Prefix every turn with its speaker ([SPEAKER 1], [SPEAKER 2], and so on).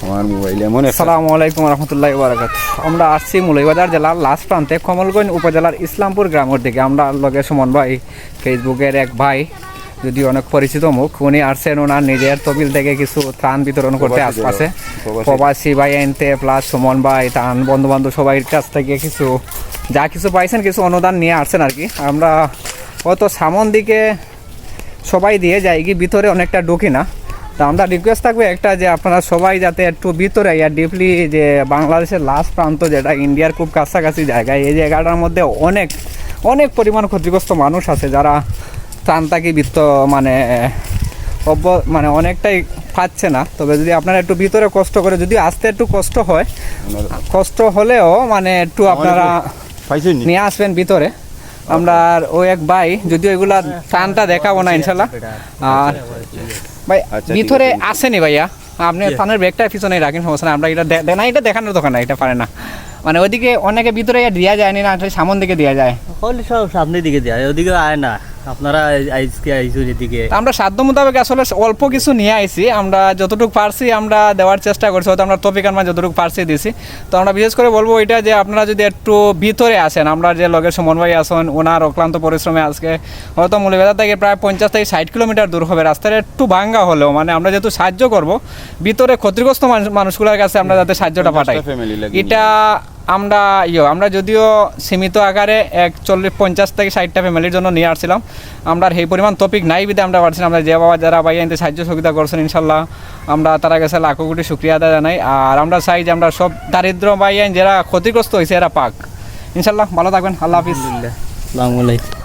[SPEAKER 1] আমার মোবাইলে এমন
[SPEAKER 2] আসসালামু আলাইকুম রহমতুল্লাহি ওয়া বারাকাতুহু। আমরা আসছি মৌলভীবাজার জেলার লাস্ট প্রান্তে কমলগঞ্জ উপজেলার ইসলামপুর গ্রামের দিকে। আমরা লগে সুমন ভাই, ফেসবুকের এক ভাই, যদি অনেক পরিচিত মুখ, উনি আসছেন ওনার নিজের তবিল থেকে কিছু ত্রাণ বিতরণ করতে আশপাশে প্রবাসী ভাই আনতে, প্লাস সুমন ভাই তার বন্ধু বান্ধব সবাইয়ের কাছ থেকে কিছু যা কিছু পাইছেন কিছু অনুদান নিয়ে আসছেন আর কি। আমরা হয়তো সামন দিকে সবাই দিয়ে যাই কি, ভিতরে অনেকটা ঢুকি না। তা আমরা রিকোয়েস্ট থাকবে একটা, যে আপনারা সবাই যাতে একটু ভিতরে ডিপলি, যে বাংলাদেশের লাস্ট প্রান্ত যেটা ইন্ডিয়ার খুব কাছাকাছি জায়গায়, এই জায়গাটার মধ্যে অনেক অনেক পরিমাণ ক্ষতিগ্রস্ত মানুষ আছে যারা ত্রাণটাকে মানে অনেকটাই পাচ্ছে না। তবে যদি আপনারা একটু ভিতরে কষ্ট করে, যদি আসতে একটু কষ্ট হয়, কষ্ট হলেও মানে একটু আপনারা নিয়ে আসবেন ভিতরে। আমরা ওই এক ভাই, যদিও এগুলা ত্রাণটা দেখাবো না ইনশাল্লাহ। আর ভাই ভিতরে আসেনি ভাইয়া, আপনি থানের ব্যাগটা পিছনে রাখেন, সমস্যা না। আমরা এটা এটা দেখানোর দোকান না, এটা পারে না। মানে ওইদিকে অনেকে ভিতরে দেওয়া যায়নি না, সামন দিকে দেওয়া যায়,
[SPEAKER 3] সব সামনের দিকে দেয়, ওদিকে আয় না। আপনারা আজকে আইসুন এদিকে।
[SPEAKER 2] আমরা সাধ্য মোতাবেক আসলে অল্প কিছু নিয়ে আইছি, আমরা যতটুকু পারছি আমরা দেওয়ার চেষ্টা করছি, হয়তো আমরা টপিক আমরা যতটুকু পারছি দিছি। তো আমরা বিশেষ করে বলবো এটা, যে আপনারা যদি একটু ভিতরে আসেন, আমরা যে লগের সুমন ভাই আসেন, ওনার অক্লান্ত পরিশ্রমে আজকে হয়তো মৌলভীবাজার থেকে প্রায় 50 থেকে 60 কিলোমিটার দূর হবে, রাস্তাটা একটু ভাঙ্গা হলেও মানে আমরা যেহেতু সাহায্য করব, ভিতরে ক্ষতিগ্রস্ত মানুষগুলোর কাছে আমরা যাতে সাহায্যটা পাঠাই, এটা আমরা যদিও সীমিত আকারে 50 থেকে 60টা ফ্যামিলির জন্য নিয়ে আসছিলাম। আমরা সেই পরিমাণ টপিক নাই বিধে আমরা পারছিলাম। আমরা যে বাবা যারা ভাই আনতে সাহায্য সুবিধা করছেন, ইনশাল্লাহ আমরা তারা কাছে লাখো কোটি শুক্রিয়া আদায় জানাই। আর আমরা চাই যে আমরা সব দারিদ্র ভাই আইন যারা ক্ষতিগ্রস্ত হয়েছে এরা পাক। ইনশাল্লাহ ভালো থাকবেন, আল্লাহ হাফিজ।
[SPEAKER 3] আসসালামু আলাইকুম।